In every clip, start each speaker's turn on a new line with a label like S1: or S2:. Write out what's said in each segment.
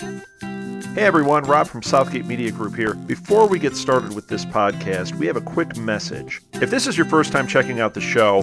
S1: Hey everyone, Rob from Southgate Media Group here. Before we get started with this podcast, we have a quick message. If this is your first time checking out the show,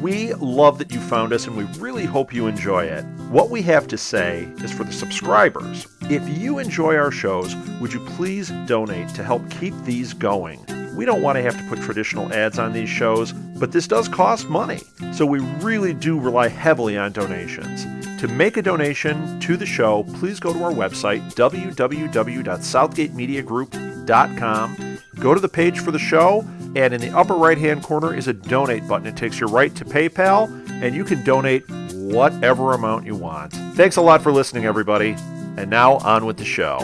S1: we love that you found us and we really hope you enjoy it. What we have to say is for the subscribers. If you enjoy our shows, would you please donate to help keep these going? We don't want to have to put traditional ads on these shows, but this does cost money. So we really do rely heavily on donations. To make a donation to the show, please go to our website, www.southgatemediagroup.com. Go to the page for the show, and in the upper right-hand corner is a donate button. It takes you right to PayPal, and you can donate whatever amount you want. Thanks a lot for listening, everybody. And now, on with the show.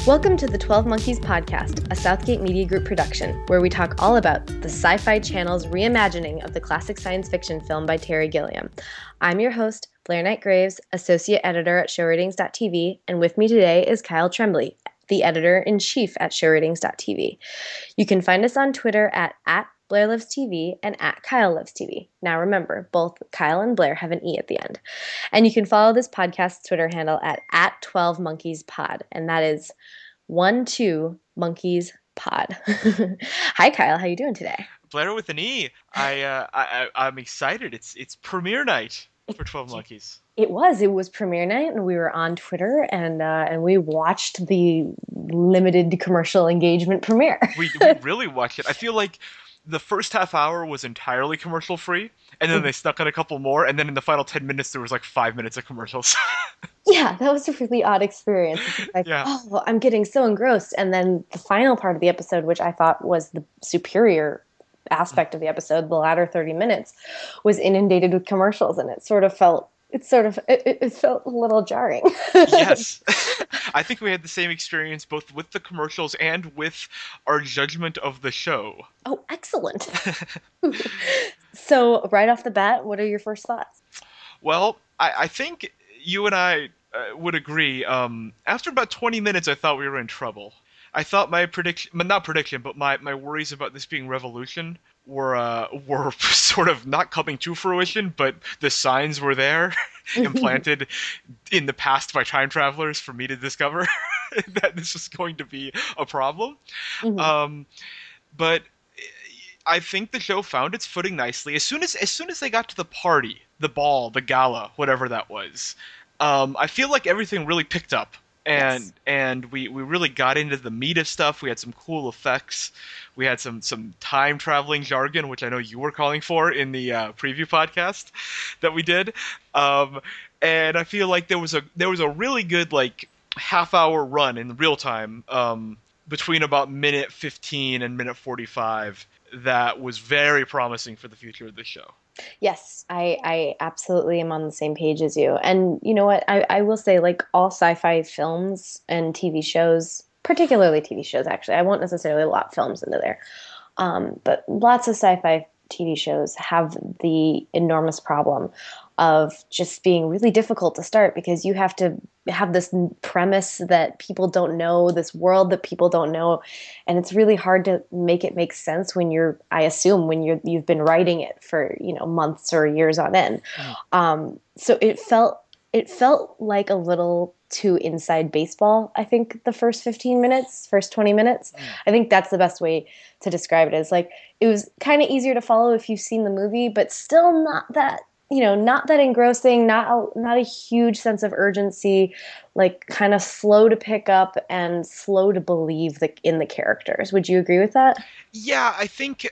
S2: Welcome to the 12 Monkeys podcast, a Southgate Media Group production, where we talk all about the Sci-Fi Channel's reimagining of the classic science fiction film by Terry Gilliam. I'm your host, Blair Knight-Graves, Associate Editor at ShowRatings.tv, and with me today is Kyle Trembley, the Editor-in-Chief at ShowRatings.tv. You can find us on Twitter at BlairLivesTV and at KyleLivesTV. Now remember, both Kyle and Blair have an E at the end. And you can follow this podcast's Twitter handle at 12monkeys.pod, and that is 12monkeys pod. Hi, Kyle. How you doing today?
S3: Blair with an E. I'm excited. It's premiere night for 12 Monkeys.
S2: It was premiere night, and we were on Twitter, and we watched the limited commercial engagement premiere.
S3: we really watched it. I feel like the first half hour was entirely commercial free, and then they stuck in a couple more, and then in the final 10 minutes there was like 5 minutes of commercials.
S2: Yeah, that was a really odd experience. It's like, yeah. Oh, I'm getting so engrossed. And then the final part of the episode, which I thought was the superior aspect of the episode, the latter 30 minutes, was inundated with commercials, and it felt a little jarring.
S3: Yes. I think we had the same experience both with the commercials and with our judgment of the show.
S2: Oh, excellent. So, right off the bat, what are your first thoughts?
S3: Well, I think you and I would agree. After about 20 minutes, I thought we were in trouble. I thought my my worries about this being Revolution were sort of not coming to fruition, but the signs were there, implanted in the past by time travelers for me to discover that this was going to be a problem. Mm-hmm. But I think the show found its footing nicely as soon as they got to the party, the ball, the gala, whatever that was. I feel like everything really picked up. And we really got into the meat of stuff. We had some cool effects. We had some time traveling jargon, which I know you were calling for in the preview podcast that we did. And I feel like there was a really good like half hour run in real time between about minute 15 and minute 45 that was very promising for the future of the show.
S2: Yes, I absolutely am on the same page as you. And you know what? I will say, like all sci-fi films and TV shows, particularly TV shows, actually, I won't necessarily lot films into there. But lots of sci-fi TV shows have the enormous problem of just being really difficult to start because you have to have this premise that people don't know, this world that people don't know, and it's really hard to make it make sense when you've been writing it for months or years on end. So it felt like a little too inside baseball. I think the first 15 minutes, first 20 minutes, I think that's the best way to describe it. Is like it was kind of easier to follow if you've seen the movie, but still not that engrossing, not a huge sense of urgency, like kind of slow to pick up and slow to believe in the characters. Would you agree with that?
S3: Yeah, I think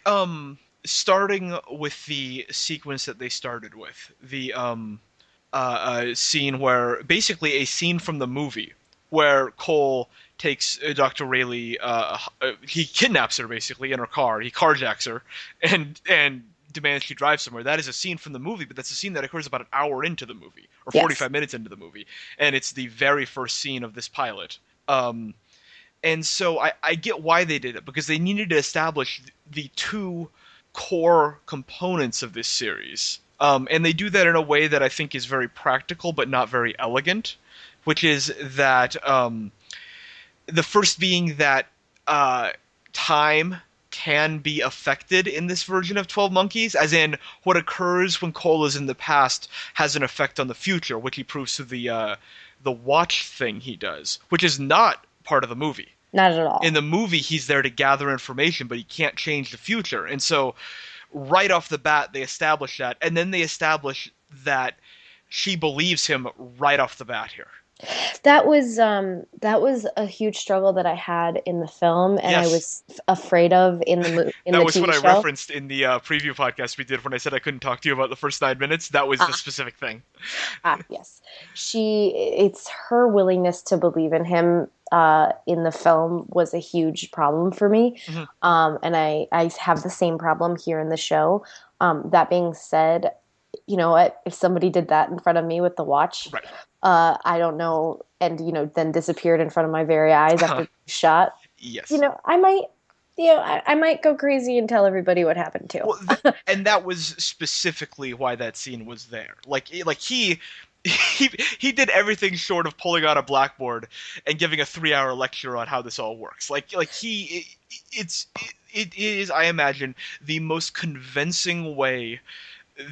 S3: starting with the sequence that they started with, the scene where basically a scene from the movie where Cole takes Dr. Rayleigh, he kidnaps her basically in her car, he carjacks her, and demands she drive somewhere. That is a scene from the movie, but that's a scene that occurs about an hour into the movie, or 45 minutes into the movie, and it's the very first scene of this pilot. And so I get why they did it, because they needed to establish the two core components of this series. And they do that in a way that I think is very practical, but not very elegant, which is that the first being that time can be affected in this version of 12 Monkeys, as in what occurs when Cole is in the past has an effect on the future, which he proves through the watch thing he does, which is not part of the movie.
S2: Not at
S3: In
S2: all.
S3: the movie, he's there to gather information, but he can't change the future. And so, right off the bat, they establish that, and then they establish that she believes him right off the bat here.
S2: That was a huge struggle that I had in the film, and I
S3: Yes,
S2: was afraid of in
S3: that
S2: the
S3: was what
S2: TV
S3: I
S2: show.
S3: referenced in the preview podcast we did when I said I couldn't talk to you about the first 9 minutes. That was the
S2: Ah,
S3: specific thing.
S2: yes. It's her willingness to believe in him in the film was a huge problem for me.
S3: Hmm.
S2: And I have the same problem here in the show. That being said, you know what? If somebody did that in front of me with the watch,
S3: Right.
S2: I don't know, and then disappeared in front of my very eyes after the shot,
S3: Yes.
S2: I might, I might go crazy and tell everybody what happened too.
S3: Well, and that was specifically why that scene was there. Like he did everything short of pulling out a blackboard and giving a 3-hour lecture on how this all works. It is, I imagine, the most convincing way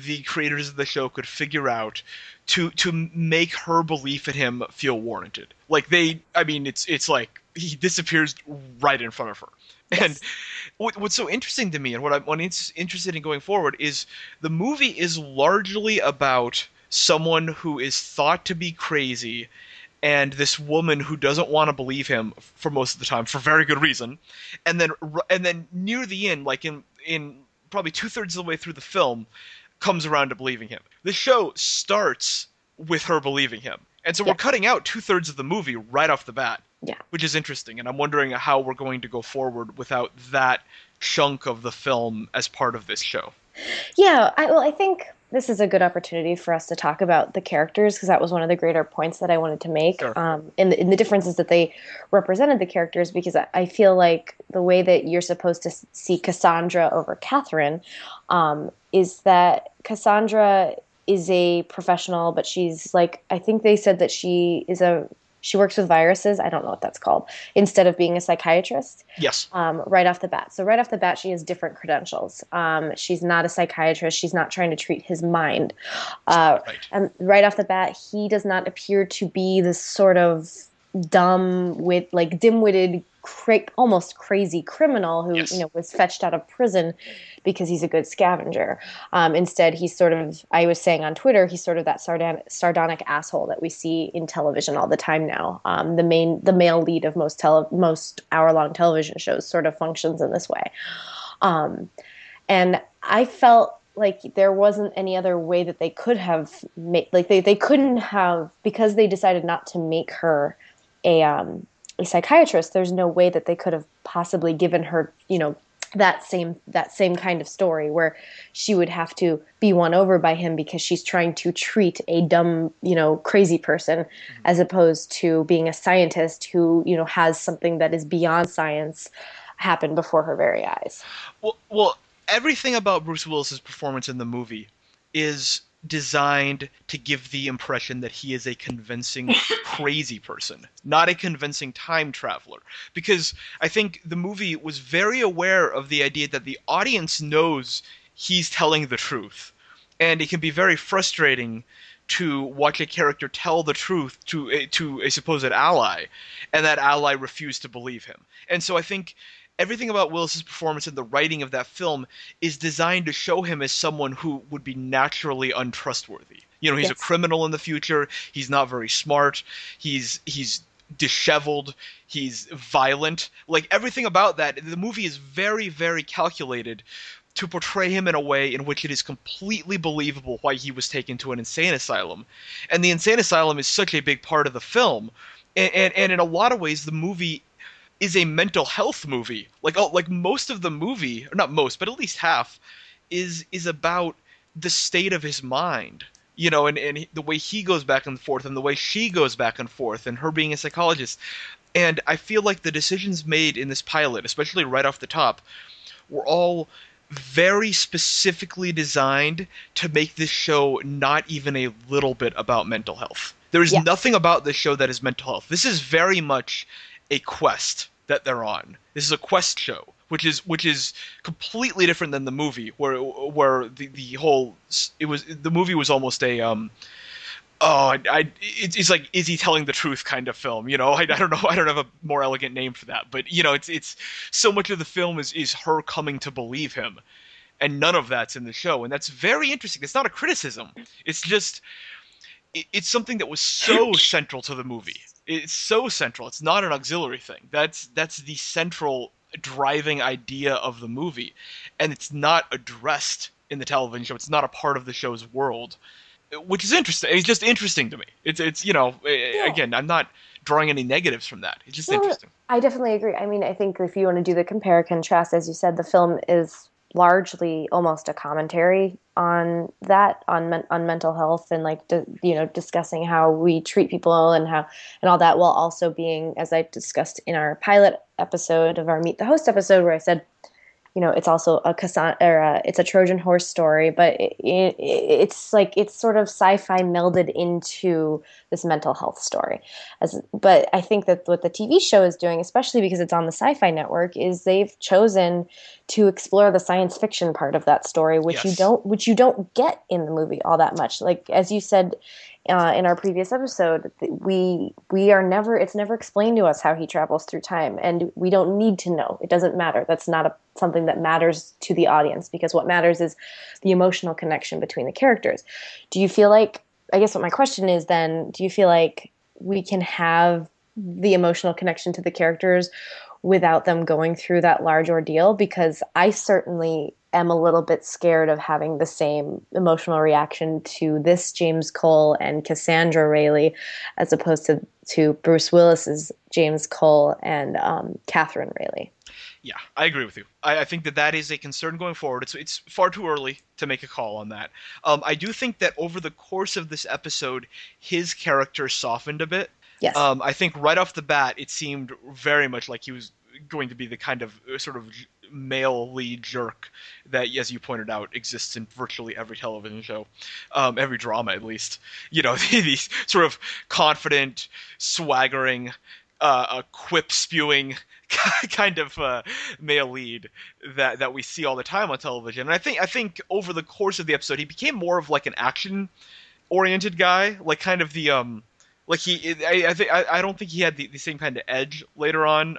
S3: the creators of the show could figure out to make her belief in him feel warranted. I mean, it's like he disappears right in front of her. And
S2: Yes.
S3: what's so interesting to me, and what I'm interested in going forward, is the movie is largely about someone who is thought to be crazy, and this woman who doesn't want to believe him for most of the time for very good reason, and then near the end, like in probably 2/3 of the way through the film, comes around to believing him. The show starts with her believing him, and so we're
S2: Yeah.
S3: cutting out 2/3 of the movie right off the bat,
S2: Yeah.
S3: which is interesting. And I'm wondering how we're going to go forward without that chunk of the film as part of this show.
S2: Yeah, I think this is a good opportunity for us to talk about the characters because that was one of the greater points that I wanted to make
S3: Sure.
S2: in the differences that they represented the characters because I feel like the way that you're supposed to see Cassandra over Catherine is that Cassandra is a professional, but she's like I think they said that she works with viruses. I don't know what that's called. Instead of being a psychiatrist,
S3: Yes.
S2: right off the bat. So right off the bat, she has different credentials. She's not a psychiatrist. She's not trying to treat his mind.
S3: Right.
S2: And right off the bat, he does not appear to be this sort of dim-witted, almost crazy criminal who
S3: Yes.
S2: was fetched out of prison because he's a good scavenger. Instead, he's sort of, I was saying on Twitter, he's sort of that sardonic asshole that we see in television all the time now. The male lead of most hour-long television shows sort of functions in this way. And I felt like there wasn't any other way that they could have made, like they couldn't have, because they decided not to make her a psychiatrist. There's no way that they could have possibly given her, that same kind of story where she would have to be won over by him because she's trying to treat a dumb, crazy person, as opposed to being a scientist who, has something that is beyond science happen before her very eyes.
S3: Well, everything about Bruce Willis's performance in the movie is designed to give the impression that he is a convincing crazy person, not a convincing time traveler. Because I think the movie was very aware of the idea that the audience knows he's telling the truth. And it can be very frustrating to watch a character tell the truth to a supposed ally, and that ally refuse to believe him. And so I think everything about Willis's performance and the writing of that film is designed to show him as someone who would be naturally untrustworthy. He's a
S2: Yes.
S3: criminal in the future. He's not very smart. He's disheveled. He's violent. Like everything about that, the movie is very, very calculated to portray him in a way in which it is completely believable why he was taken to an insane asylum. And the insane asylum is such a big part of the film. And in a lot of ways, the movie is a mental health movie. Like most of the movie, or not most, but at least half, is about the state of his mind. And the way he goes back and forth, and the way she goes back and forth, and her being a psychologist. And I feel like the decisions made in this pilot, especially right off the top, were all very specifically designed to make this show not even a little bit about mental health. There is
S2: Yeah.
S3: nothing about this show that is mental health. This is very much a quest. that they're on. This is a quest show, which is completely different than the movie, where the whole it was the movie was almost a it's like, is he telling the truth kind of film? I don't know. I don't have a more elegant name for that, but it's so much of the film is her coming to believe him, and none of that's in the show, and that's very interesting. It's not a criticism. It's just it's something that was so central to the movie. It's so central. It's not an auxiliary thing. That's the central driving idea of the movie, and it's not addressed in the television show. It's not a part of the show's world, which is interesting. It's just interesting to me. It's
S2: Yeah.
S3: again, I'm not drawing any negatives from that. It's just
S2: No,
S3: interesting.
S2: I definitely agree. I mean, I think if you want to do the compare contrast, as you said, the film is largely almost a commentary on that, on mental health, and like discussing how we treat people and how and all that, while also being, as I discussed in our pilot episode of our Meet the Host episode, where I said, it's also a it's a Trojan horse story, but it's like it's sort of sci-fi melded into this mental health story. But I think that what the TV show is doing, especially because it's on the Sci-Fi Network, is they've chosen to explore the science fiction part of that story,
S3: Yes.
S2: which you don't get in the movie all that much. Like as you said in our previous episode, we are never it's never explained to us how he travels through time, and we don't need to know. It doesn't matter. That's not something that matters to the audience, because what matters is the emotional connection between the characters. Do you feel like, I guess what my question is then, do you feel like we can have the emotional connection to the characters without them going through that large ordeal? Because I certainly am a little bit scared of having the same emotional reaction to this James Cole and Cassandra Rayleigh as opposed to Bruce Willis's James Cole and Catherine Rayleigh.
S3: Yeah, I agree with you. I think that is a concern going forward. It's far too early to make a call on that. I do think that over the course of this episode, his character softened a bit.
S2: Yes.
S3: I think right off the bat, it seemed very much like he was going to be the kind of sort of male lead jerk that, as you pointed out, exists in virtually every television show, every drama at least. These sort of confident, swaggering, quip spewing kind of male lead that we see all the time on television. And I think over the course of the episode, he became more of like an action oriented guy, like kind of the like I don't think he had the same kind of edge later on.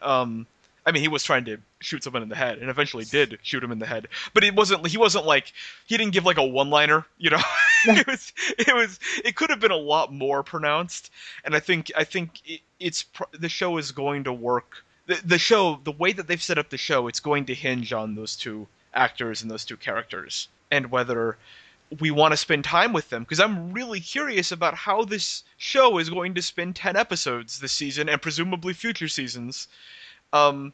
S3: I mean, he was trying to shoot someone in the head, and eventually did shoot him in the head. But he wasn't like, he didn't give like a one-liner, it could have been a lot more pronounced. And I think the show is going to work. The way that they've set up the show, it's going to hinge on those two actors and those two characters, and whether we want to spend time with them, because I'm really curious about how this show is going to spend 10 episodes this season and presumably future seasons, um,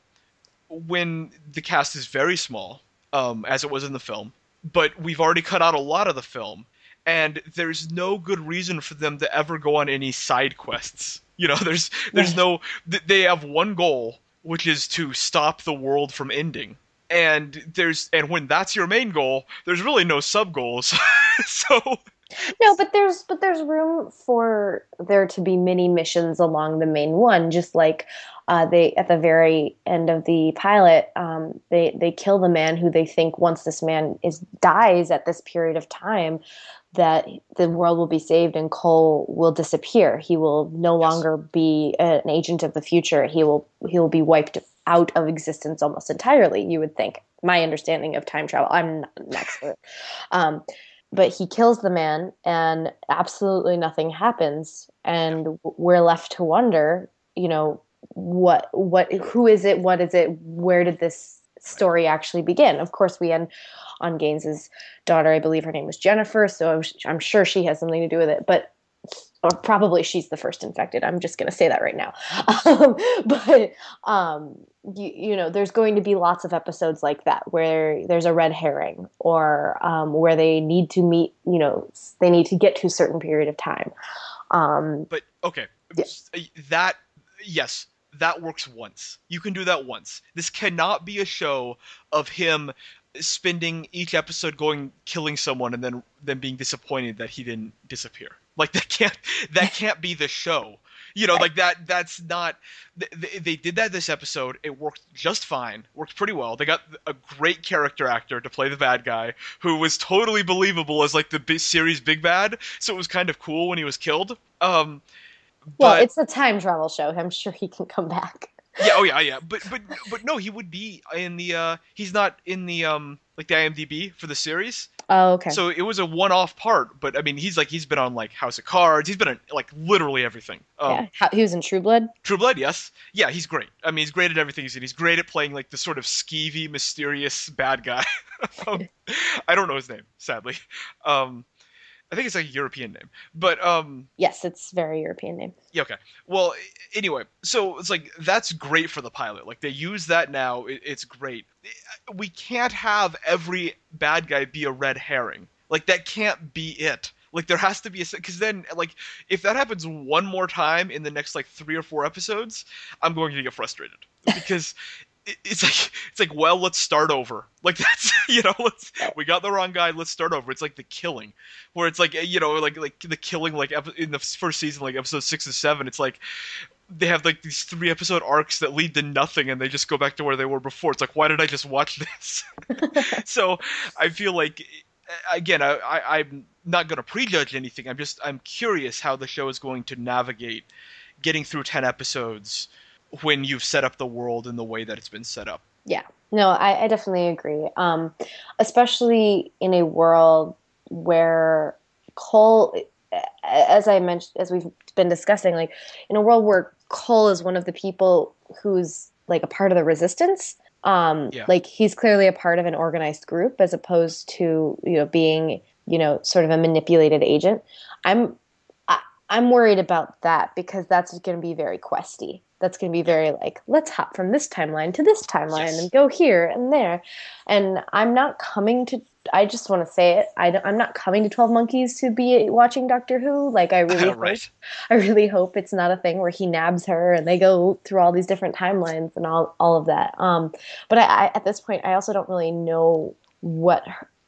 S3: when the cast is very small, as it was in the film, but we've already cut out a lot of the film, and there's no good reason for them to ever go on any side quests. There's no, they have one goal, which is to stop the world from ending. And when that's your main goal, there's really no sub goals. So
S2: No, but there's room for there to be mini missions along the main one, just like they at the very end of the pilot, they kill the man who they think, once this man is dies at this period of time, that the world will be saved and Cole will disappear. He will no
S3: yes,
S2: longer be an agent of the future. He will be wiped out of existence almost entirely, you would think. My understanding of time travel, I'm not an expert. Um, but he kills the man and absolutely nothing happens,
S3: yeah,
S2: and we're left to wonder, who is it, what is it, where did this
S3: right.
S2: story actually begin? Of course, we end on Gaines's daughter. I believe her name was Jennifer, so I'm sure she has something to do with it, but or probably she's the first infected. I'm just going to say that right now. But there's going to be lots of episodes like that where there's a red herring, or where they need to meet. They need to get to a certain period of time.
S3: But okay,
S2: Yeah.
S3: that yes, that works once. You can do that once. This cannot be a show of him spending each episode going killing someone and then being disappointed that he didn't disappear. Like that can't be the show. Like that's not. They did that this episode. It worked just fine. Worked pretty well. They got a great character actor to play the bad guy, who was totally believable as like the series big bad. So it was kind of cool when he was killed.
S2: Well,
S3: But
S2: it's a time travel show. I'm sure he can come back.
S3: yeah, oh yeah. But no, he would be in the. He's not in the like the IMDb for the series.
S2: Oh, okay.
S3: So it was a one-off part, but I mean, he's been on like House of Cards. He's been on like literally everything.
S2: Yeah, he was in True Blood.
S3: True Blood, yes, yeah, he's great. I mean, he's great at everything he's in. He's great at playing like the sort of skeevy, mysterious bad guy. I don't know his name, sadly. I think it's like a European name, but
S2: Yes, it's very European name.
S3: yeah, okay. Well, anyway, so it's like that's great for the pilot. Like they use that now. It's great. We can't have every bad guy be a red herring. Like that can't be it. Like there has to be a, because then like if that happens one more time in the next like 3 or 4 episodes, I'm going to get frustrated because it's like well, let's start over. Like that's we got the wrong guy. Let's start over. It's like The Killing, where it's like like The Killing like in the first season, like episode 6 and 7. It's like they have like these 3 episode arcs that lead to nothing, and they just go back to where they were before. It's like, why did I just watch this? So I feel like, again, I'm not going to prejudge anything. I'm curious how the show is going to navigate getting through 10 episodes when you've set up the world in the way that it's been set up.
S2: Yeah, no, I definitely agree. Especially in a world where Cole, as I mentioned, as we've been discussing, like in a world where Cole is one of the people who's like a part of the resistance.
S3: Yeah.
S2: Like he's clearly a part of an organized group as opposed to being sort of a manipulated agent. I'm worried about that because that's going to be very questy. That's going to be very like, let's hop from this timeline to this timeline
S3: Yes.
S2: and go here and there. And I'm not coming to, I just want to say it. I'm not coming to 12 Monkeys to be watching Doctor Who. Like I really
S3: Right.
S2: I really hope it's not a thing where he nabs her and they go through all these different timelines and all of that. But I at this point, I also don't really know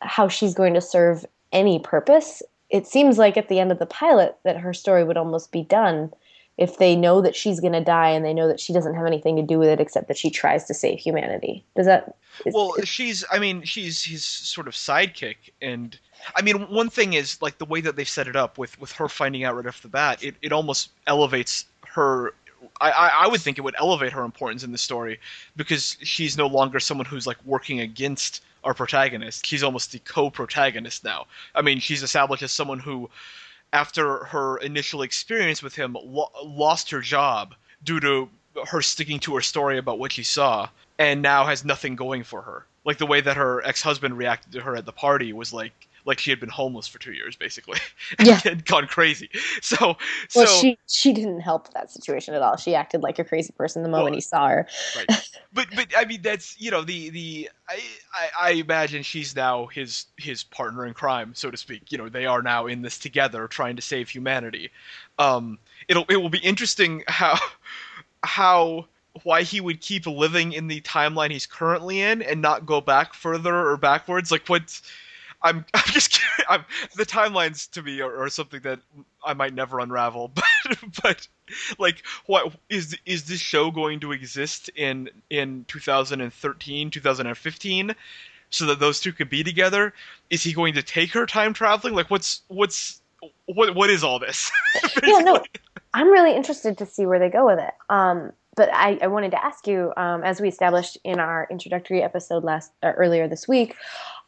S2: how she's going to serve any purpose. It seems like at the end of the pilot that her story would almost be done if they know that she's going to die and they know that she doesn't have anything to do with it except that she tries to save humanity. Does that?
S3: Well, she's his sort of sidekick, and I mean, one thing is like the way that they've set it up with her finding out right off the bat. It almost elevates her. I would think it would elevate her importance in the story because she's no longer someone who's like working against our protagonist. She's almost the co-protagonist now. I mean, she's established as someone who, after her initial experience with him, lost her job due to her sticking to her story about what she saw, and now has nothing going for her. Like the way that her ex-husband reacted to her at the party was like she had been homeless for 2 years, basically, and
S2: Yeah.
S3: had gone crazy. So
S2: she didn't help that situation at all. She acted like a crazy person the moment he saw her.
S3: Right. But I mean that's I imagine she's now his partner in crime, so to speak. They are now in this together trying to save humanity. It will be interesting why he would keep living in the timeline he's currently in and not go back further or backwards. Like what I'm just kidding. The timelines to me are something that I might never unravel, but like what is this show going to exist in 2013, 2015 so that those two could be together? Is he going to take her time traveling? Like what is all this?
S2: Yeah, no, I'm really interested to see where they go with it. But I wanted to ask you, as we established in our introductory episode earlier this week,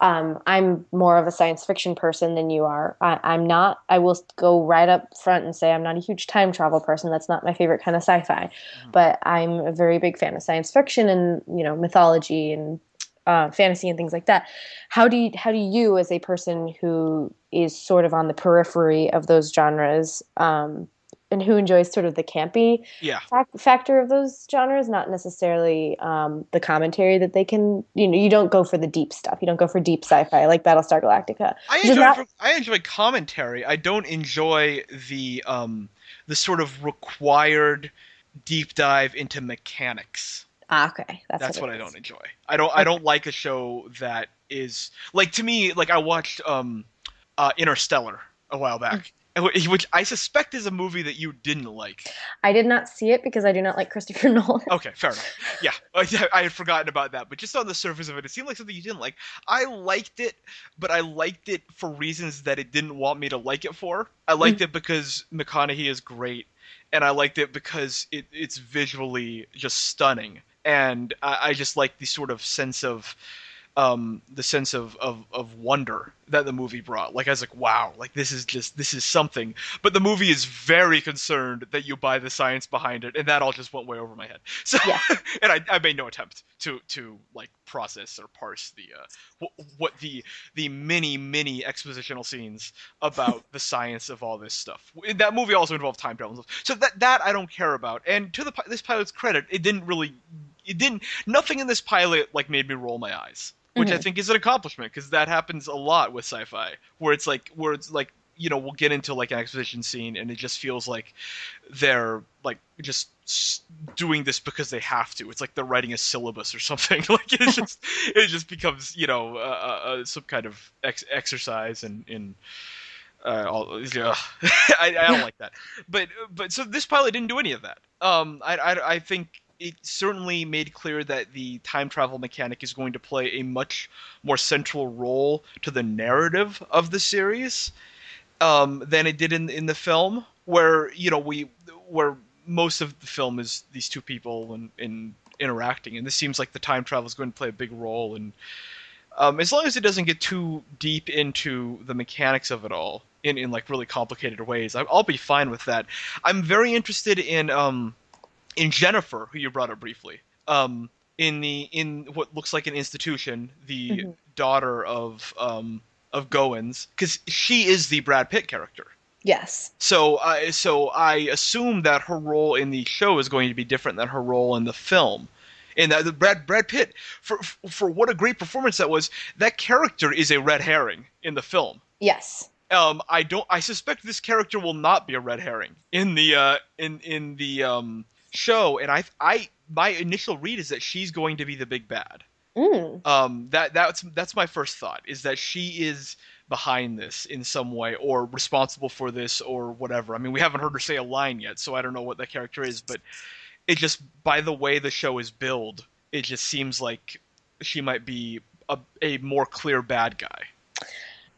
S2: I'm more of a science fiction person than you are. I'm not. I will go right up front and say I'm not a huge time travel person. That's not my favorite kind of sci-fi. But I'm a very big fan of science fiction and mythology and fantasy and things like that. How do you, as a person who is sort of on the periphery of those genres, and who enjoys sort of the campy factor of those genres, not necessarily the commentary that they can, you don't go for the deep stuff. You don't go for deep sci-fi like Battlestar Galactica.
S3: I enjoy commentary. I don't enjoy the sort of required deep dive into mechanics.
S2: Okay.
S3: That's what I don't enjoy. I don't like a show that is like, to me, like I watched Interstellar a while back. which I suspect is a movie that you didn't like.
S2: I did not see it because I do not like Christopher Nolan.
S3: Okay, fair enough. Yeah, I had forgotten about that, but just on the surface of it, it seemed like something you didn't like. I liked it, but I liked it for reasons that it didn't want me to like it for. I liked it because McConaughey is great, and I liked it because it's visually just stunning, and I just like the sort of sense of the sense of wonder that the movie brought. Like I was like, wow, like this is something. But the movie is very concerned that you buy the science behind it, and that all just went way over my head. So,
S2: Yeah.
S3: and I made no attempt to like process or parse the what the many expositional scenes about the science of all this stuff. That movie also involved time travel and stuff. So that I don't care about. And to this pilot's credit, it didn't nothing in this pilot like made me roll my eyes, which I think is an accomplishment because that happens a lot with sci-fi, where it's like we'll get into like an exposition scene and it just feels like they're like just doing this because they have to. It's like they're writing a syllabus or something. Like it just becomes some kind of exercise in I don't like that. But so this pilot didn't do any of that. I think it certainly made clear that the time travel mechanic is going to play a much more central role to the narrative of the series than it did in the film, where where most of the film is these two people and interacting, and this seems like the time travel is going to play a big role. And as long as it doesn't get too deep into the mechanics of it all in like really complicated ways, I'll be fine with that. I'm very interested in Jennifer, who you brought up briefly, in what looks like an institution, the daughter of Goins, because she is the Brad Pitt character.
S2: Yes.
S3: So I assume that her role in the show is going to be different than her role in the film. And that the Brad Pitt, for what a great performance that was, that character is a red herring in the film.
S2: Yes.
S3: I suspect this character will not be a red herring in the show, and my initial read is that she's going to be the big bad. That's my first thought, is that she is behind this in some way or responsible for this or whatever. I mean, we haven't heard her say a line yet, so I don't know what that character is, but it just, by the way the show is billed, it just seems like she might be a more clear bad guy.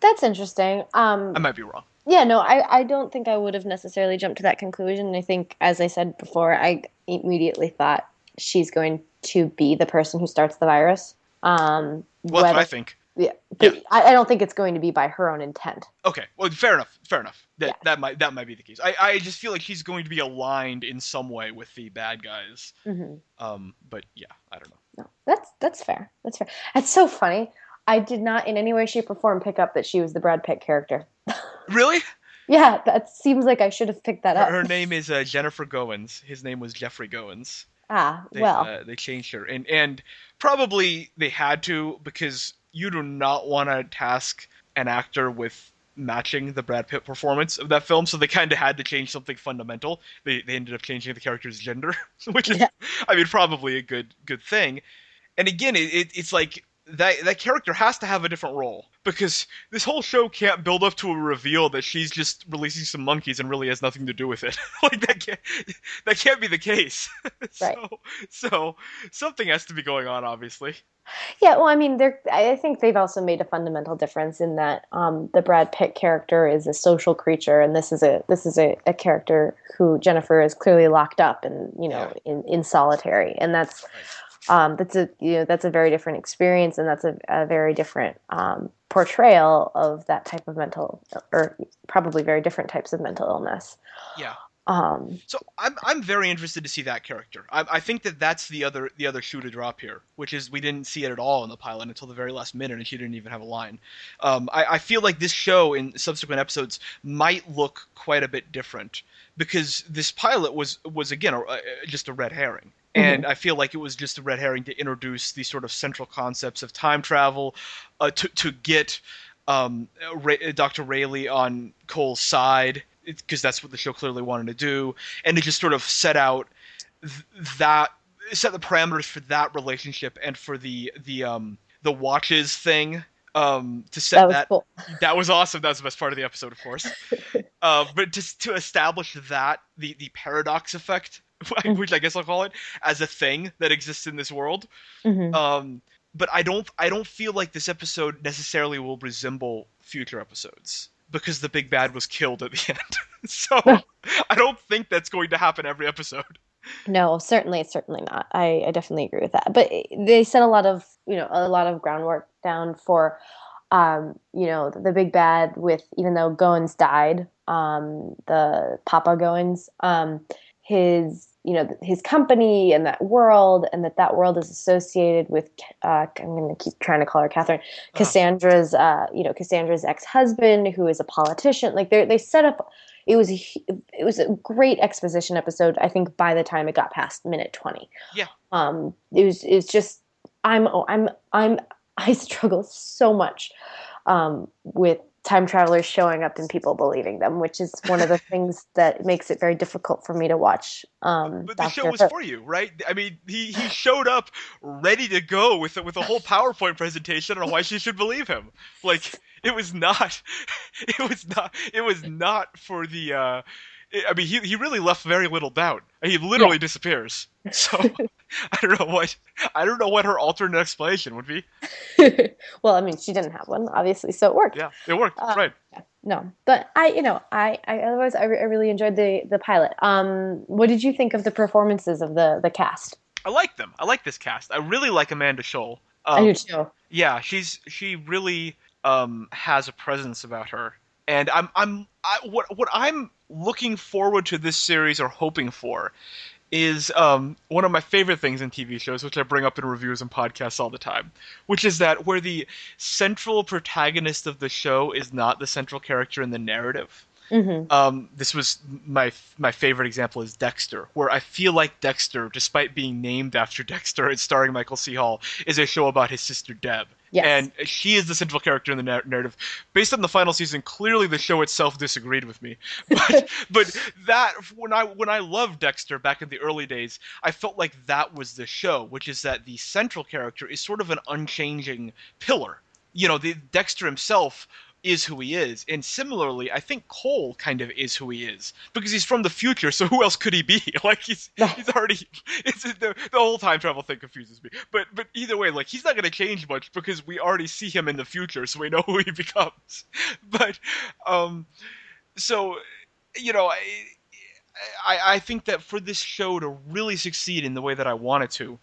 S2: That's interesting.
S3: I might be wrong.
S2: Yeah, no, I don't think I would have necessarily jumped to that conclusion. I think, as I said before, I immediately thought she's going to be the person who starts the virus.
S3: Well, that's what I think.
S2: Yeah, but yeah. I don't think it's going to be by her own intent.
S3: Okay, well, fair enough. That might be the case. I just feel like she's going to be aligned in some way with the bad guys. But yeah, I don't know.
S2: No, that's fair. That's fair. It's so funny. I did not in any way, shape, or form pick up that she was the Brad Pitt character.
S3: Really?
S2: Yeah, that seems like I should have picked that up.
S3: Her name is Jennifer Goins. His name was Jeffrey Goins.
S2: They
S3: changed her, and probably they had to, because you do not want to task an actor with matching the Brad Pitt performance of that film, so they kind of had to change something fundamental. They ended up changing the character's gender, which is, I mean, probably a good thing. And again, it's like that character has to have a different role, because this whole show can't build up to a reveal that she's just releasing some monkeys and really has nothing to do with it. Like that can't be the case.
S2: Right.
S3: So something has to be going on, obviously.
S2: Yeah, well, I mean, I think they've also made a fundamental difference in that the Brad Pitt character is a social creature, and this is a character who Jennifer is clearly locked up and in solitary, and that's. Right. That's a very different experience, and that's a very different portrayal of that type of mental, or probably very different types of mental illness.
S3: Yeah. So I'm very interested to see that character. I think that's the other shoe to drop here, which is we didn't see it at all in the pilot until the very last minute, and she didn't even have a line. I feel like this show in subsequent episodes might look quite a bit different, because this pilot was again just a red herring. And I feel like it was just a red herring to introduce these sort of central concepts of time travel, to get Dr. Rayleigh on Cole's side, because that's what the show clearly wanted to do, and to just sort of set the parameters for that relationship and for the watches thing, To
S2: That
S3: set
S2: was
S3: that.
S2: cool.
S3: That was awesome. That was the best part of the episode, of course. But just to establish that the paradox effect, which I guess I'll call it, as a thing that exists in this world.
S2: Mm-hmm.
S3: Um, but I don't feel like this episode necessarily will resemble future episodes because the big bad was killed at the end. So I don't think that's going to happen every episode.
S2: No, certainly not. I definitely agree with that. But they set a lot of, a lot of groundwork down for, the big bad with, even though Goins died, the Papa Goins, his company and that world, and that world is associated with, I'm going to keep trying to call her Catherine,
S3: Uh,
S2: Cassandra's ex-husband, who is a politician. Like they set up, it was a great exposition episode. I think by the time it got past minute 20,
S3: yeah,
S2: it's just I'm I struggle so much with time travelers showing up and people believing them, which is one of the things that makes it very difficult for me to watch
S3: but the show
S2: Doctor
S3: was
S2: Who.
S3: for you, right? I mean, he showed up ready to go with a whole PowerPoint presentation on why she should believe him. Like it was not, it was not for the. I mean, he really left very little doubt. He
S2: Yeah.
S3: literally disappears. So I don't know what her alternate explanation would be.
S2: Well, I mean, she didn't have one, obviously, so it worked.
S3: Yeah, it worked. Right.
S2: Yeah, no, but I otherwise I really enjoyed the pilot. What did you think of the performances of the cast?
S3: I like them. I like this cast. I really like Amanda Scholl.
S2: I do too.
S3: Yeah, she really has a presence about her, and what I'm looking forward to this series or hoping for is one of my favorite things in TV shows, which I bring up in reviews and podcasts all the time, which is that where the central protagonist of the show is not the central character in the narrative.
S2: Hmm.
S3: This was my favorite example is Dexter, where I feel like Dexter, despite being named after Dexter and starring Michael C. Hall, is a show about his sister Deb.
S2: Yes.
S3: And she is the central character in the narrative. Based on the final season, clearly the show itself disagreed with me. But that when I loved Dexter back in the early days, I felt like that was the show, which is that the central character is sort of an unchanging pillar. The Dexter himself is who he is. And similarly, I think Cole kind of is who he is because he's from the future. So who else could he be? Like he's already. It's the whole time travel thing confuses me. But either way, like he's not going to change much because we already see him in the future, so we know who he becomes. But so I think that for this show to really succeed in the way that I want it to,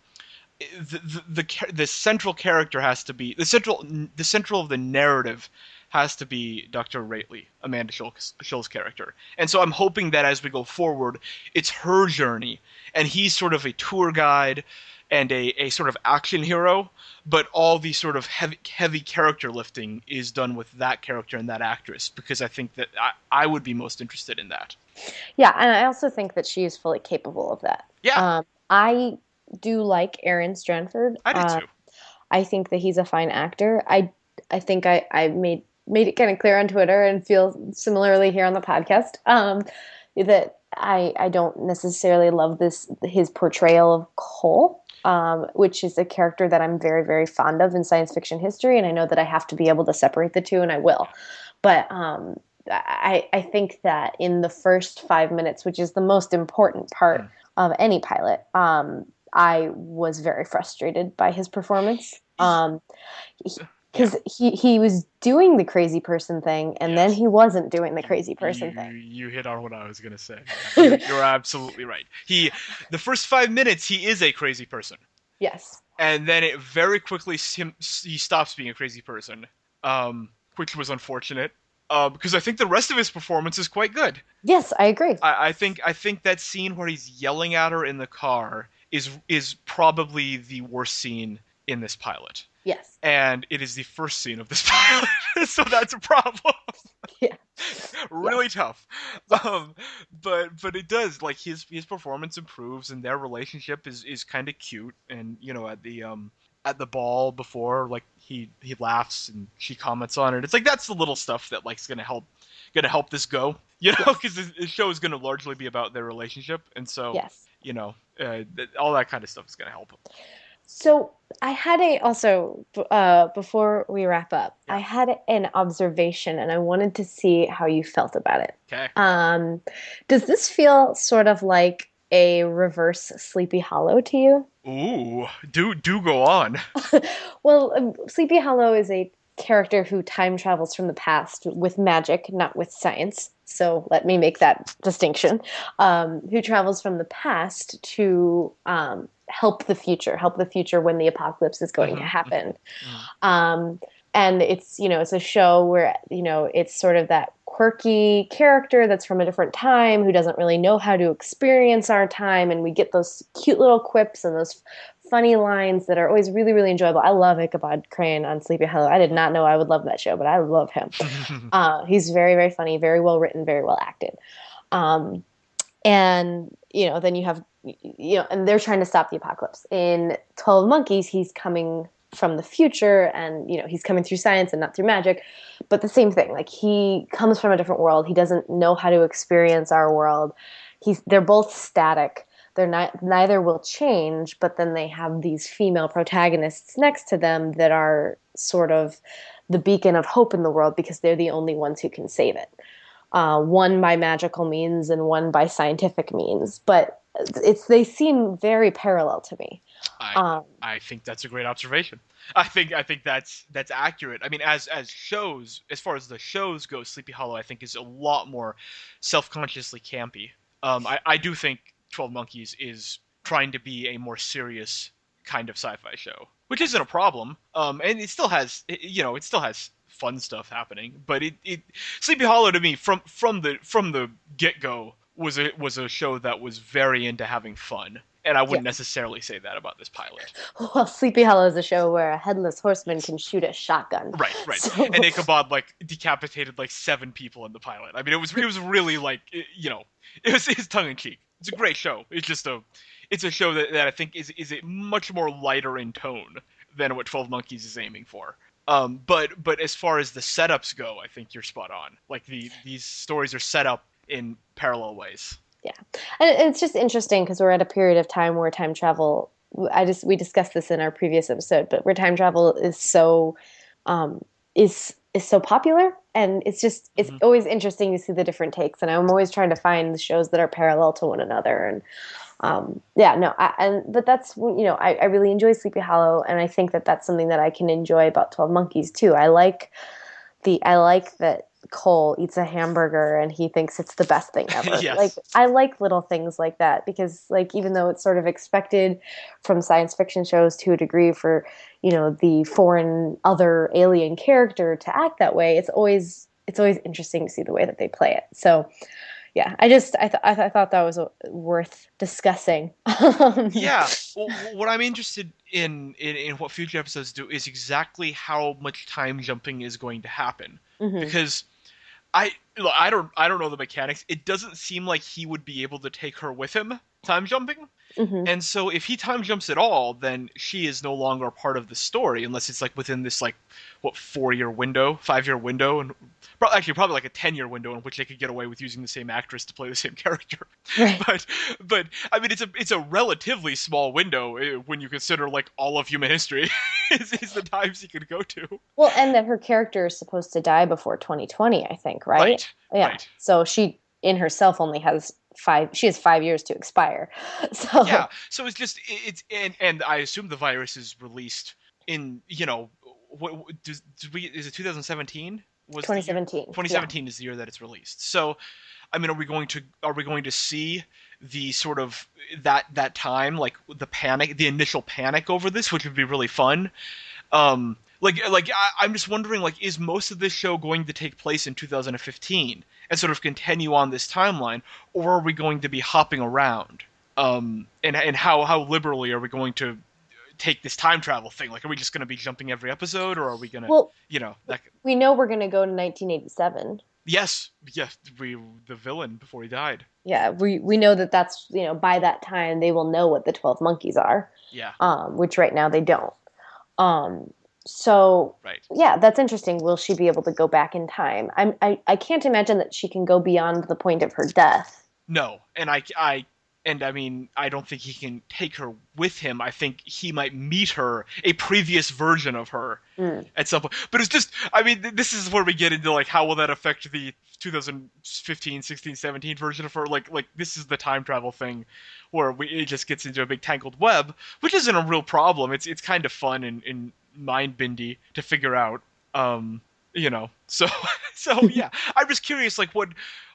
S3: the central character has to be the central of the narrative has to be Dr. Rately, Amanda Scholl's character. And so I'm hoping that as we go forward, it's her journey, and he's sort of a tour guide and a sort of action hero, but all the sort of heavy character lifting is done with that character and that actress, because I think that I would be most interested in that.
S2: Yeah, and I also think that she is fully capable of that.
S3: Yeah,
S2: I do like Aaron Stranford.
S3: I did too.
S2: I think that he's a fine actor. I think I made it kind of clear on Twitter and feel similarly here on the podcast, that I don't necessarily love his portrayal of Cole, which is a character that I'm very, very fond of in science fiction history, and I know that I have to be able to separate the two, and I will. But I think that in the first 5 minutes, which is the most important part of any pilot, I was very frustrated by his performance. Because he was doing the crazy person thing, and then he wasn't doing the crazy person thing.
S3: You hit on what I was gonna say. You're absolutely right. The first 5 minutes, he is a crazy person,
S2: Yes.
S3: and then it very quickly he stops being a crazy person, which was unfortunate. Because I think the rest of his performance is quite good.
S2: Yes, I agree.
S3: I think that scene where he's yelling at her in the car is probably the worst scene in this pilot.
S2: Yes.
S3: And it is the first scene of this pilot, so that's a problem.
S2: Yeah.
S3: Really tough.
S2: Yes.
S3: But it does, like his performance improves, and their relationship is kind of cute. And at the ball before, like he laughs and she comments on it. It's like that's the little stuff that like is gonna help this go. Because the show is gonna largely be about their relationship, and so
S2: Yes.
S3: all that kind of stuff is gonna help.
S2: So I had before we wrap up, I
S3: Yeah.
S2: had an observation and I wanted to see how you felt about it.
S3: Okay.
S2: Um, does this feel sort of like a reverse Sleepy Hollow to you?
S3: Ooh, do go on.
S2: Well, Sleepy Hollow is a character who time travels from the past with magic, not with science. So let me make that distinction. Who travels from the past to help the future when the apocalypse is going to
S3: Hmm.
S2: happen.
S3: Hmm.
S2: Um, and it's a show where, it's sort of that quirky character that's from a different time who doesn't really know how to experience our time. And we get those cute little quips and those funny lines that are always really, really enjoyable. I love Ichabod Crane on Sleepy Hollow. I did not know I would love that show, but I love him. He's very, very funny, very well written, very well acted. Um, and then you have and they're trying to stop the apocalypse. In 12 Monkeys, he's coming from the future, and he's coming through science and not through magic, but the same thing, like he comes from a different world. He doesn't know how to experience our world. They're both static. They're not, neither will change, but then they have these female protagonists next to them that are sort of the beacon of hope in the world because they're the only ones who can save it, one by magical means and one by scientific means. But they seem very parallel to me.
S3: I
S2: Um,
S3: I think that's a great observation. I think that's accurate. I mean, as shows, as far as the shows go, Sleepy Hollow I think is a lot more self-consciously campy. I do think 12 Monkeys is trying to be a more serious kind of sci-fi show, which isn't a problem. And it still has it still has fun stuff happening, but it Sleepy Hollow to me from the get-go was a show that was very into having fun. And I
S2: yeah.
S3: wouldn't necessarily say that about this pilot.
S2: Well, Sleepy Hollow is a show where a headless horseman can shoot a shotgun.
S3: Right, right. And
S2: So
S3: Ichabod like decapitated like 7 people in the pilot. I mean, it was really like it's tongue in cheek. It's a great show. It's a show that I think is a much more lighter in tone than what 12 Monkeys is aiming for. But as far as the setups go, I think you're spot on. Like these stories are set up in parallel ways.
S2: yeah, and it's just interesting because we're at a period of time where time travel. We discussed this in our previous episode, but where time travel is so um, is so popular, and it's
S3: Hmm.
S2: always interesting to see the different takes. And I'm always trying to find the shows that are parallel to one another. And yeah, no, but that's I really enjoy Sleepy Hollow, and I think that that's something that I can enjoy about 12 Monkeys too. I like that Cole eats a hamburger and he thinks it's the best thing ever. Like
S3: Yes.
S2: I like little things like that because like even though it's sort of expected from science fiction shows to a degree for, the foreign other alien character to act that way, it's always interesting to see the way that they play it. So, yeah, I thought that was worth discussing.
S3: Yeah. Well, what I'm interested in what future episodes do is exactly how much time jumping is going to happen,
S2: Mhm.
S3: because look, I don't know the mechanics. It doesn't seem like he would be able to take her with him time jumping.
S2: Mhm.
S3: And so if he time jumps at all, then she is no longer a part of the story unless it's like within this like what 4 year window, 5 year window, and actually probably like a 10 year window in which they could get away with using the same actress to play the same character.
S2: Right.
S3: But I mean it's a relatively small window when you consider like all of human history is the times he could go to.
S2: Well, and that her character is supposed to die before 2020, I think, right?
S3: Right,
S2: Yeah.
S3: right.
S2: So she in herself only has she has 5 years to expire.
S3: Yeah,
S2: So
S3: so it's just and I assume the virus is released in does we is it 2017 was the year
S2: 2017. Yeah.
S3: 2017 is the year that it's released. So I mean, are we going to see the sort of that time like the initial panic over this, which would be really fun. I'm just wondering, like, is most of this show going to take place in 2015 and sort of continue on this timeline, or are we going to be hopping around? And how liberally are we going to take this time travel thing? Like, are we just going to be jumping every episode, or are we going to,
S2: Well,
S3: that?
S2: we know we're going to go to 1987.
S3: Yes, yes, the villain before he died.
S2: Yeah, we know that that's, by that time they will know what the 12 monkeys are.
S3: Yeah,
S2: Which right now they don't. Um, so
S3: right.
S2: yeah, that's interesting. Will she be able to go back in time? I can't imagine that she can go beyond the point of her death.
S3: No, and And I mean, I don't think he can take her with him. I think he might meet her, a previous version of her,
S2: Mm.
S3: at some point. But it's just, I mean, this is where we get into like how will that affect the 2015, 16, 17 version of her? Like this is the time travel thing, where it just gets into a big tangled web, which isn't a real problem. It's kind of fun and mind bendy to figure out. You know, so so yeah, I'm just curious, like what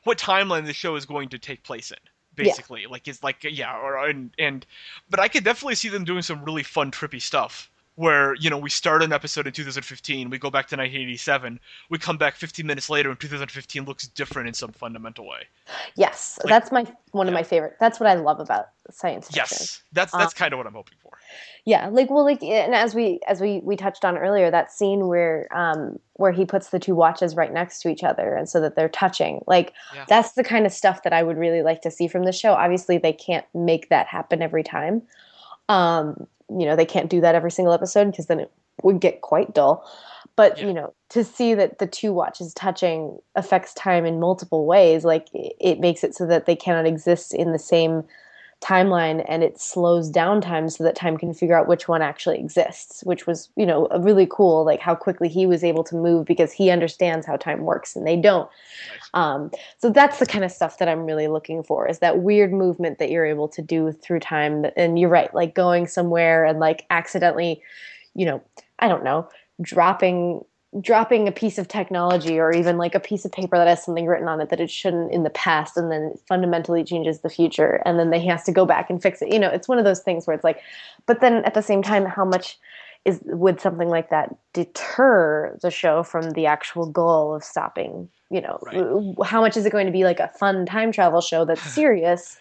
S3: timeline the show is going to take place in.
S2: Yeah.
S3: Basically, like it's like yeah, and but I could definitely see them doing some really fun, trippy stuff where we start an episode in 2015, we go back to 1987, we come back 15 minutes later, and 2015 looks different in some fundamental way.
S2: Yes,
S3: Like,
S2: that's one of my favorite. That's what I love about science fiction.
S3: Yes, that's kind of what I'm hoping for.
S2: Yeah, and as we touched on earlier, that scene where he puts the two watches right next to each other, and so that they're touching, like
S3: Yeah.
S2: that's the kind of stuff that I would really like to see from the show. Obviously, they can't make that happen every time. They can't do that every single episode because then it would get quite dull. But
S3: Yeah.
S2: to see that the two watches touching affects time in multiple ways, like it makes it so that they cannot exist in the same timeline, and it slows down time so that time can figure out which one actually exists, which was a really cool, like how quickly he was able to move because he understands how time works and they don't.
S3: Nice.
S2: So that's the kind of stuff that I'm really looking for, is that weird movement that you're able to do through time. And you're right, like going somewhere and like accidentally, I don't know, dropping a piece of technology, or even like a piece of paper that has something written on it that it shouldn't in the past, and then it fundamentally changes the future, and then he has to go back and fix it. It's one of those things where it's like, but then at the same time, how much would something like that deter the show from the actual goal of stopping?
S3: Right.
S2: How much is it going to be like a fun time travel show that's serious?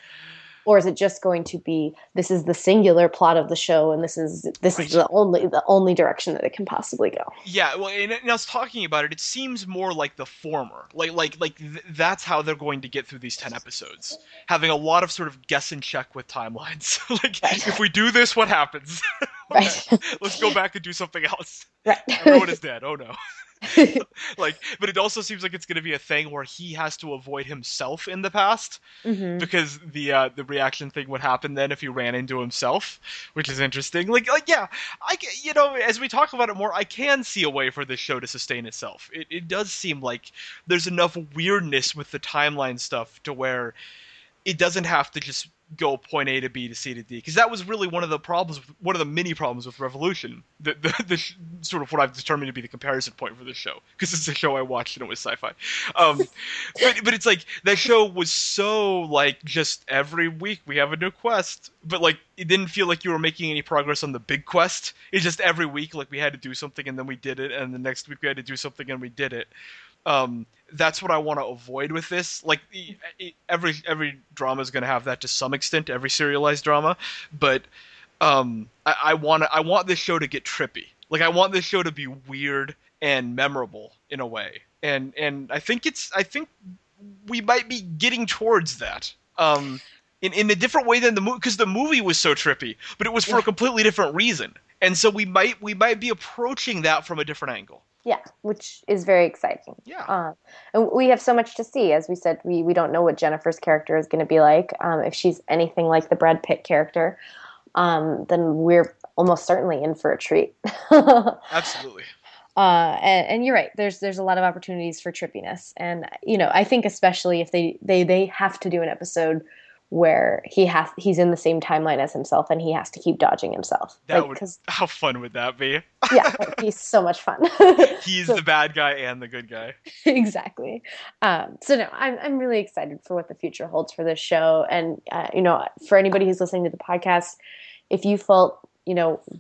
S2: Or is it just going to be, this is the singular plot of the show, and this is
S3: Right.
S2: the only direction that it can possibly go?
S3: Yeah, well, and I was talking about it. It seems more like the former. That's how they're going to get through these 10 episodes, having a lot of sort of guess and check with timelines. Like,
S2: Right.
S3: if we do this, what happens?
S2: Right.
S3: Let's go back and do something else.
S2: Right.
S3: Everyone is dead. Oh no. But it also seems like it's going to be a thing where he has to avoid himself in the past,
S2: Mm-hmm.
S3: because the reaction thing would happen then if he ran into himself, which is interesting. Yeah, as we talk about it more, I can see a way for this show to sustain itself. It does seem like there's enough weirdness with the timeline stuff to where it doesn't have to just go point A to B to C to D, because that was really one of the mini problems with Revolution. The sort of what I've determined to be the comparison point for this show, because it's a show I watched and it was sci-fi. But it's like that show was so like just every week we have a new quest, but like it didn't feel like you were making any progress on the big quest. It's just every week like we had to do something and then we did it, and the next week we had to do something and we did it. That's what I want to avoid with this. Like every drama is going to have that to some extent, every serialized drama, but I want this show to get trippy. Like I want this show to be weird and memorable in a way, and I think we might be getting towards that. In a different way than the movie, because the movie was so trippy, but it was for a completely different reason, and so we might be approaching that from a different angle.
S2: Yeah, which is very exciting.
S3: Yeah.
S2: And we have so much to see. As we said, we don't know what Jennifer's character is going to be like. If she's anything like the Brad Pitt character, then we're almost certainly in for a treat.
S3: Absolutely.
S2: And you're right. There's a lot of opportunities for trippiness, and I think especially if they have to do an episode where he's in the same timeline as himself and he has to keep dodging himself.
S3: How fun would that be?
S2: Yeah, he's so much fun.
S3: He's the bad guy and the good guy.
S2: Exactly. So no, I'm really excited for what the future holds for this show. And for anybody who's listening to the podcast, if you felt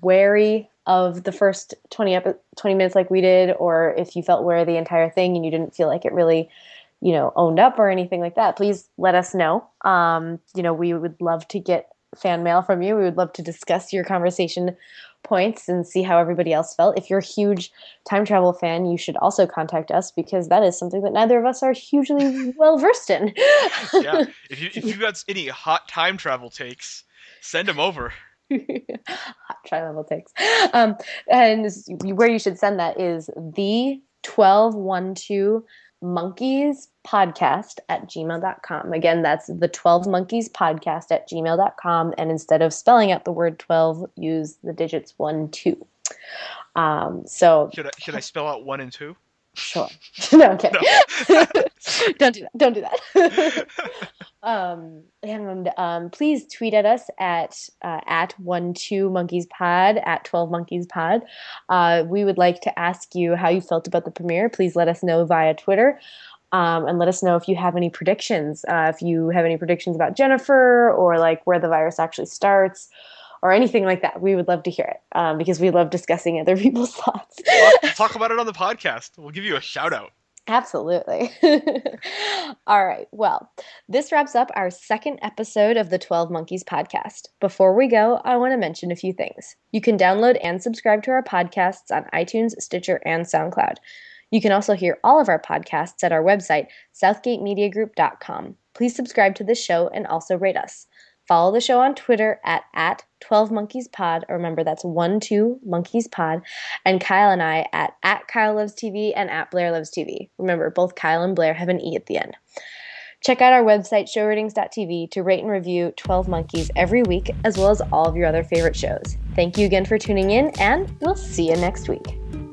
S2: wary of the first 20 minutes like we did, or if you felt wary of the entire thing and you didn't feel like it really owned up or anything like that, please let us know. We would love to get fan mail from you. We would love to discuss your conversation points and see how everybody else felt. If you're a huge time travel fan, you should also contact us, because that is something that neither of us are hugely well versed in.
S3: Yeah. If you got any hot time travel takes, send them over.
S2: Hot time travel takes. And where you should send that is the 1212 12monkeyspodcast@gmail.com. Again, that's the 12monkeyspodcast@gmail.com. And instead of spelling out the word 12, use the digits 1, 2. So
S3: Should I spell out 1 and 2?
S2: sure. No, okay.
S3: No.
S2: Don't do that. Don't do that. And please tweet at us at 12monkeys_pod, at 12monkeys_pod. We would like to ask you how you felt about the premiere. Please let us know via Twitter. And let us know if you have any predictions. If you have any predictions about Jennifer, or like where the virus actually starts, or anything like that. We would love to hear it, because we love discussing other people's thoughts.
S3: Talk about it on the podcast. We'll give you a shout out.
S2: Absolutely. All right. Well, this wraps up our second episode of the 12 Monkeys podcast. Before we go, I want to mention a few things. You can download and subscribe to our podcasts on iTunes, Stitcher, and SoundCloud. You can also hear all of our podcasts at our website, southgatemediagroup.com. Please subscribe to this show and also rate us. Follow the show on Twitter at 12monkeys_pod. Remember, that's 12monkeys_pod. And Kyle and I at Kyle Loves TV and at Blair Loves TV. Remember, both Kyle and Blair have an E at the end. Check out our website, showratings.tv, to rate and review 12 Monkeys every week, as well as all of your other favorite shows. Thank you again for tuning in, and we'll see you next week.